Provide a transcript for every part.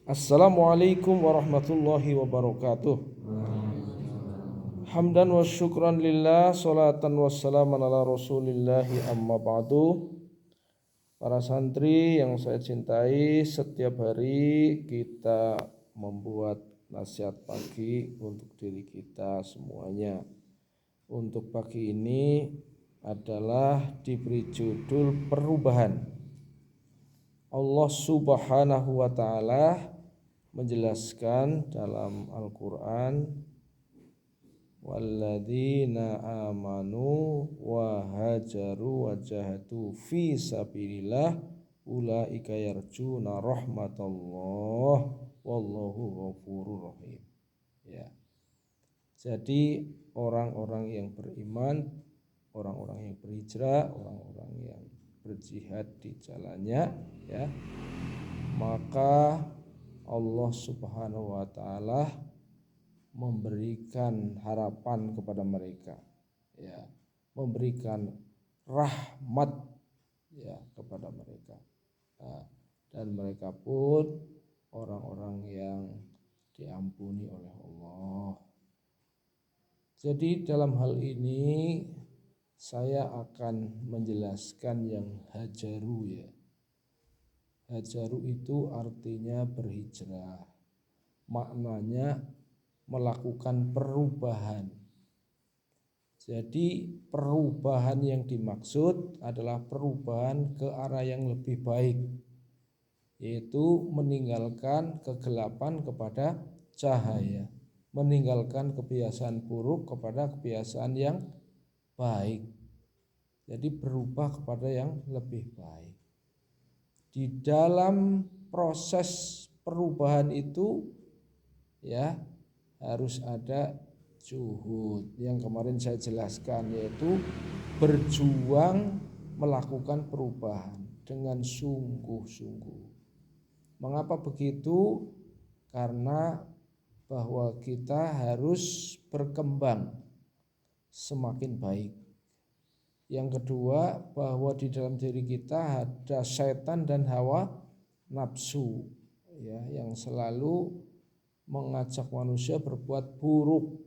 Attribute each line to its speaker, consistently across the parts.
Speaker 1: Assalamualaikum warahmatullahi wabarakatuh. Hamdan wa syukran lillah, salatan wassalaman ala rasulillahi amma ba'du. Para santri yang saya cintai, setiap hari kita membuat nasihat pagi untuk diri kita semuanya. Untuk pagi ini adalah diberi judul perubahan. Allah subhanahu wa ta'ala menjelaskan dalam Al-Quran, walladzina amanu wa hajaru wa jahadu fi sabilillah ulaika yarjuna rahmatallah wallahu ghafurur rahim. Ya. Jadi orang-orang yang beriman, orang-orang yang berhijrah, orang-orang yang berjihad di jalannya, ya, maka Allah subhanahu wa ta'ala memberikan harapan kepada mereka, ya, memberikan rahmat, ya, kepada mereka, dan mereka pun orang-orang yang diampuni oleh Allah. Jadi dalam hal ini saya akan menjelaskan yang hajaru, ya. Hajaru itu artinya berhijrah. Maknanya melakukan perubahan. Jadi perubahan yang dimaksud adalah perubahan ke arah yang lebih baik, yaitu meninggalkan kegelapan kepada cahaya, meninggalkan kebiasaan buruk kepada kebiasaan yang baik. Jadi berubah kepada yang lebih baik. Di dalam proses perubahan itu, ya, harus ada juhud yang kemarin saya jelaskan, yaitu berjuang melakukan perubahan dengan sungguh-sungguh. Mengapa begitu? Karena bahwa kita harus berkembang semakin baik. Yang kedua, bahwa di dalam diri kita ada setan dan hawa nafsu, ya, yang selalu mengajak manusia berbuat buruk.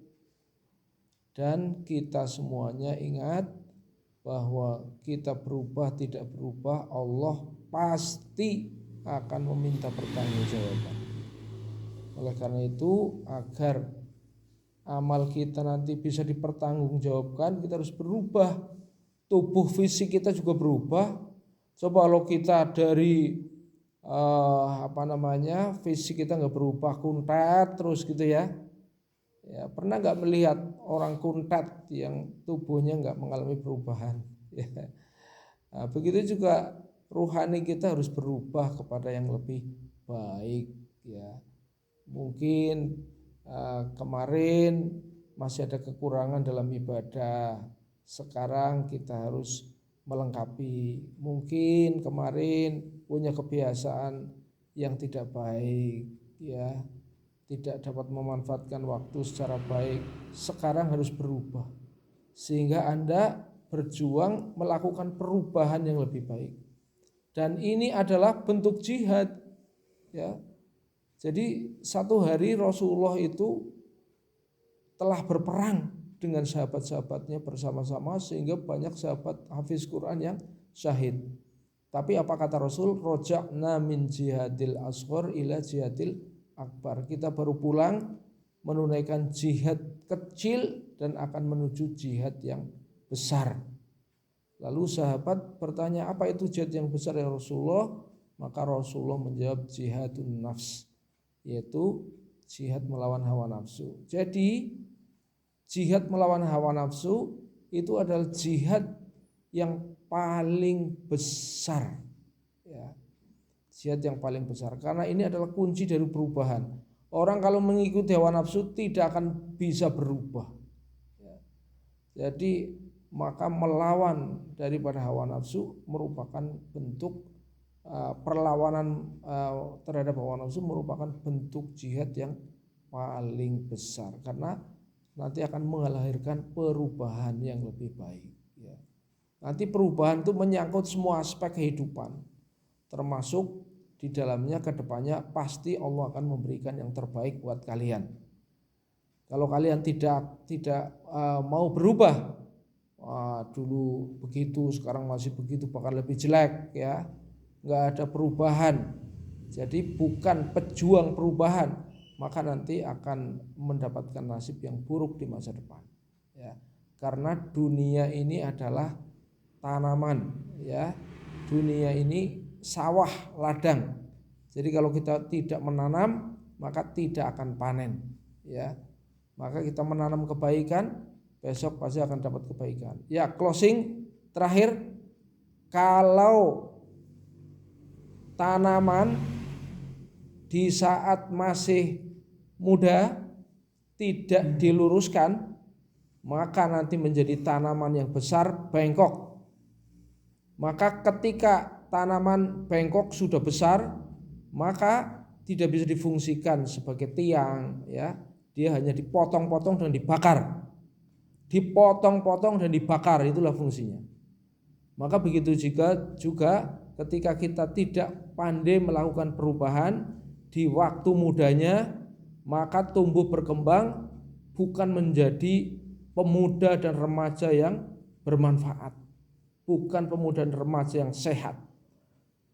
Speaker 1: Dan kita semuanya ingat bahwa kita berubah tidak berubah, Allah pasti akan meminta pertanggungjawaban. Oleh karena itu, agar amal kita nanti bisa dipertanggungjawabkan, kita harus berubah. Tubuh fisik kita juga berubah. Coba kalau kita dari fisik kita nggak berubah, kuntat terus gitu, ya. Ya, pernah nggak melihat orang kuntat yang tubuhnya nggak mengalami perubahan? Ya. Nah, begitu juga ruhani kita harus berubah kepada yang lebih baik, ya. Mungkin kemarin masih ada kekurangan dalam ibadah. Sekarang kita harus melengkapi. Mungkin kemarin punya kebiasaan yang tidak baik, ya, tidak dapat memanfaatkan waktu secara baik. Sekarang harus berubah sehingga Anda berjuang melakukan perubahan yang lebih baik. Dan ini adalah bentuk jihad, ya. Jadi satu hari Rasulullah itu telah berperang dengan sahabat-sahabatnya bersama-sama sehingga banyak sahabat hafiz Quran yang syahid. Tapi apa kata Rasul? Roja'na min jihadil asghar ila jihadil akbar. Kita baru pulang menunaikan jihad kecil dan akan menuju jihad yang besar. Lalu sahabat bertanya, apa itu jihad yang besar ya Rasulullah? Maka Rasulullah menjawab, jihadun nafs, yaitu jihad melawan hawa nafsu. Jadi jihad melawan hawa nafsu itu adalah jihad yang paling besar, ya. Jihad yang paling besar, karena ini adalah kunci dari perubahan. Orang kalau mengikuti hawa nafsu tidak akan bisa berubah, ya. Jadi maka melawan daripada hawa nafsu merupakan bentuk perlawanan terhadap hawa nafsu, merupakan bentuk jihad yang paling besar, karena nanti akan melahirkan perubahan yang lebih baik, ya. Nanti perubahan itu menyangkut semua aspek kehidupan, termasuk di dalamnya kedepannya pasti Allah akan memberikan yang terbaik buat kalian. Kalau kalian tidak mau berubah, dulu begitu sekarang masih begitu bahkan lebih jelek ya, nggak ada perubahan. Jadi bukan pejuang perubahan, maka nanti akan mendapatkan nasib yang buruk di masa depan. Ya, karena dunia ini adalah tanaman, ya, dunia ini sawah ladang. Jadi kalau kita tidak menanam maka tidak akan panen, ya. Maka kita menanam kebaikan, besok pasti akan dapat kebaikan. Ya, closing terakhir, kalau tanaman di saat masih muda tidak diluruskan, maka nanti menjadi tanaman yang besar bengkok. Maka ketika tanaman bengkok sudah besar, maka tidak bisa difungsikan sebagai tiang, ya. Dia hanya dipotong-potong dan dibakar. Dipotong-potong dan dibakar, itulah fungsinya. Maka begitu juga ketika kita tidak pandai melakukan perubahan di waktu mudanya, maka tumbuh berkembang bukan menjadi pemuda dan remaja yang bermanfaat, bukan pemuda dan remaja yang sehat,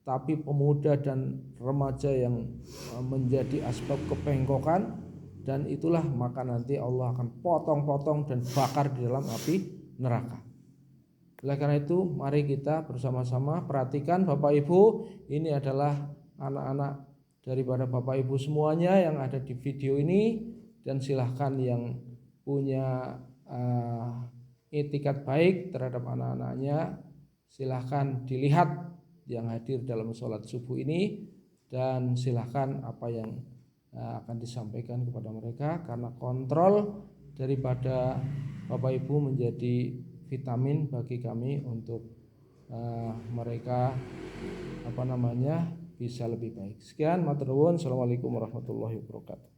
Speaker 1: tapi pemuda dan remaja yang menjadi asbab kebengkokan. Dan itulah maka nanti Allah akan potong-potong dan bakar di dalam api neraka. Oleh karena itu mari kita bersama-sama perhatikan Bapak Ibu, ini adalah anak-anak daripada Bapak Ibu semuanya yang ada di video ini, dan silahkan yang punya etikat baik terhadap anak-anaknya silahkan dilihat yang hadir dalam sholat subuh ini, dan silahkan apa yang akan disampaikan kepada mereka, karena kontrol daripada Bapak Ibu menjadi vitamin bagi kami untuk mereka bisa lebih baik. Sekian, matur nuwun. Assalamualaikum warahmatullahi wabarakatuh.